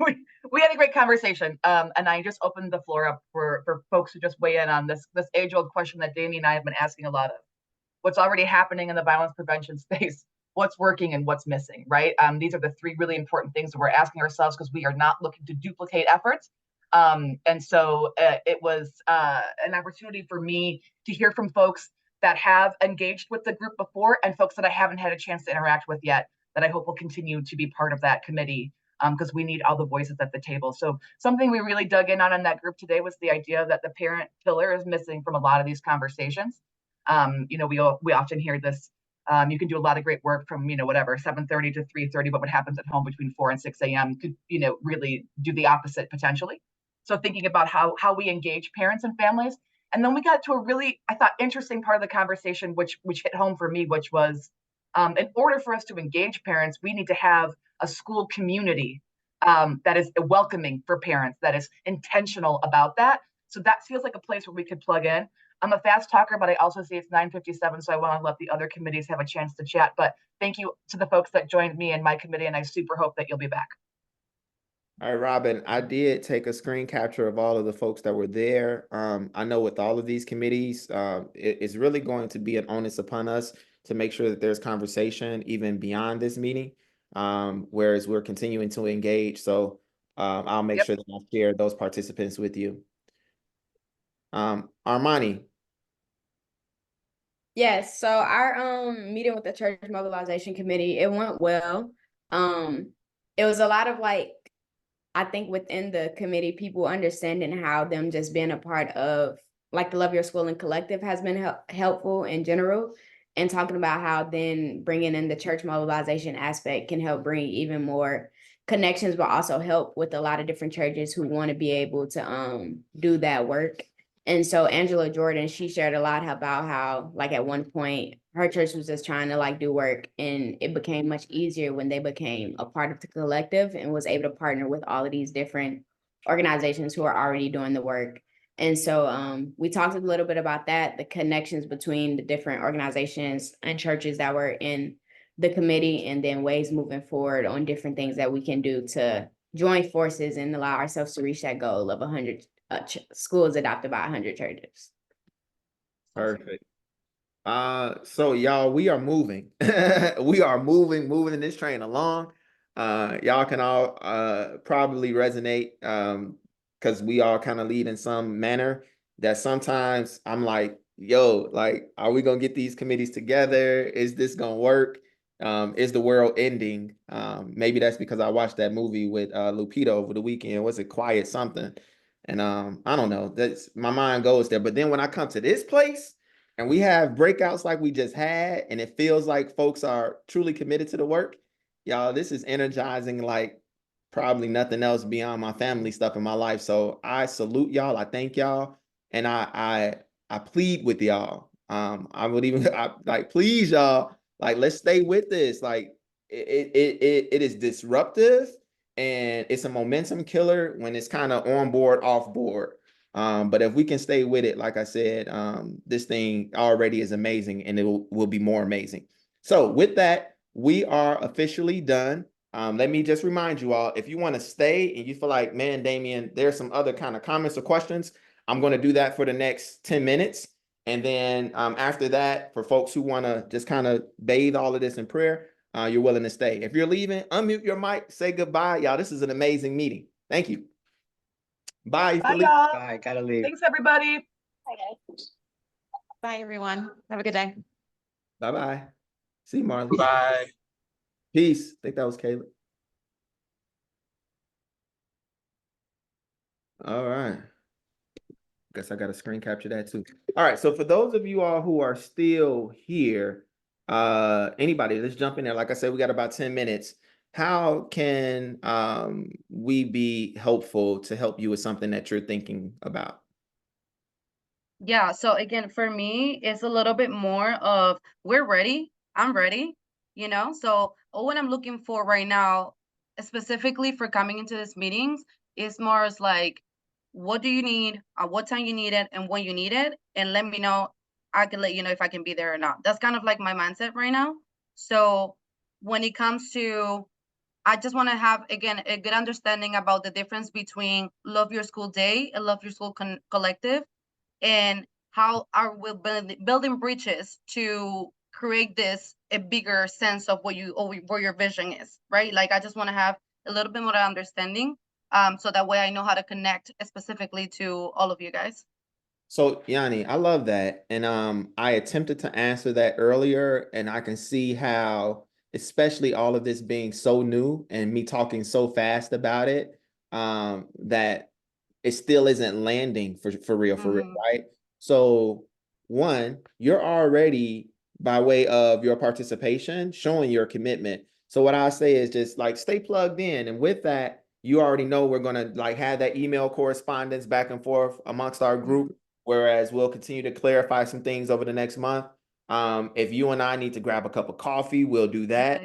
We had a great conversation, and I just opened the floor up for folks to just weigh in on this age-old question that Damien and I have been asking a lot of. What's already happening in the violence prevention space? What's working and what's missing, right? These are the three really important things that we're asking ourselves because we are not looking to duplicate efforts. And so it was an opportunity for me to hear from folks that have engaged with the group before and folks that I haven't had a chance to interact with yet that I hope will continue to be part of that committee because we need all the voices at the table. So something we really dug in on in that group today was the idea that the parent pillar is missing from a lot of these conversations. You know, we often hear this, you can do a lot of great work from, you know, whatever, 7:30 to 3:30, but what happens at home between 4 and 6 a.m. could, you know, really do the opposite potentially. So thinking about how we engage parents and families. And then we got to a really, I thought, interesting part of the conversation, which hit home for me, which was in order for us to engage parents, we need to have a school community that is welcoming for parents, that is intentional about that. So that feels like a place where we could plug in. I'm a fast talker, but I also see it's 9:57, so I want to let the other committees have a chance to chat. But thank you to the folks that joined me and my committee, and I super hope that you'll be back. All right, Robin, I did take a screen capture of all of the folks that were there. I know with all of these committees, it's really going to be an onus upon us to make sure that there's conversation even beyond this meeting, whereas we're continuing to engage. So I'll make sure that I share those participants with you. Armani. Yes, so our meeting with the church mobilization committee, it went well. It was a lot of like, I think within the committee, people understanding how them just being a part of like the Love Your School and Collective has been helpful in general, and talking about how then bringing in the church mobilization aspect can help bring even more connections, but also help with a lot of different churches who want to be able to do that work. And so Angela Jordan, she shared a lot about how, like, at one point, her church was just trying to like do work, and it became much easier when they became a part of the collective and was able to partner with all of these different organizations who are already doing the work. And so we talked a little bit about that, the connections between the different organizations and churches that were in the committee, and then ways moving forward on different things that we can do to join forces and allow ourselves to reach that goal of 100 schools adopted by 100 churches. Perfect. So y'all, we are moving. We are moving in this train along. Y'all can all probably resonate because we all kind of lead in some manner that sometimes I'm like, yo, like, are we gonna get these committees together? Is this gonna work? Is the world ending? Maybe that's because I watched that movie with Lupita over the weekend. Was it Quiet Something? And I don't know. That's my mind goes there. But then when I come to this place, and we have breakouts like we just had, and it feels like folks are truly committed to the work, y'all, this is energizing like probably nothing else beyond my family stuff in my life. So I salute y'all. I thank y'all. And I plead with y'all. I would even like, please, y'all, like, let's stay with this. Like it is disruptive, and it's a momentum killer when it's kind of on board, off board. But if we can stay with it, like I said, this thing already is amazing, and it will be more amazing. So with that, we are officially done. Let me just remind you all, if you want to stay and you feel like, man, Damien, there's some other kind of comments or questions, I'm going to do that for the next 10 minutes. And then after that, for folks who want to just kind of bathe all of this in prayer, you're willing to stay. If you're leaving, unmute your mic, say goodbye. Y'all, this is an amazing meeting. Thank you. Bye, Bye, Felipe. y'all. Bye, gotta leave. Thanks, everybody. Bye, everyone. Have a good day. Bye-bye. See you, Marley. Bye. Peace. I think that was Caleb. All right. Guess I got to screen capture that too. All right. So for those of you all who are still here, anybody, let's jump in there. Like I said, we got about 10 minutes. How can we be helpful to help you with something that you're thinking about? Yeah, so again, for me, it's a little bit more of we're ready, I'm ready, So what I'm looking for right now, specifically for coming into these meetings, is more as like, what do you need, at what time you need it, and when you need it, and let me know. I can let you know if I can be there or not. That's kind of like my mindset right now. So when it comes to, I just want to have, again, a good understanding about the difference between Love Your School Day and Love Your School Collective, and how are we building bridges to create this a bigger sense of what your vision is, right? Like, I just want to have a little bit more understanding, so that way I know how to connect specifically to all of you guys. So Yanni, I love that. And I attempted to answer that earlier, and I can see how, especially all of this being so new and me talking so fast about it, that it still isn't landing for real, right? So one, you're already, by way of your participation, showing your commitment. So what I say is just like stay plugged in. And with that, you already know we're gonna like have that email correspondence back and forth amongst our group, whereas we'll continue to clarify some things over the next month. If you and I need to grab a cup of coffee, we'll do that.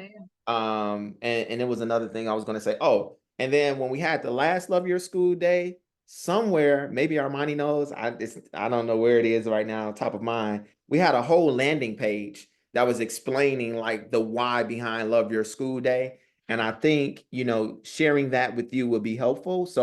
And it was another thing I was gonna say. Oh, and then when we had the last Love Your School Day, somewhere, maybe Armani knows, I don't know where it is right now, top of mind. We had a whole landing page that was explaining like the why behind Love Your School Day. And I think, sharing that with you would be helpful. So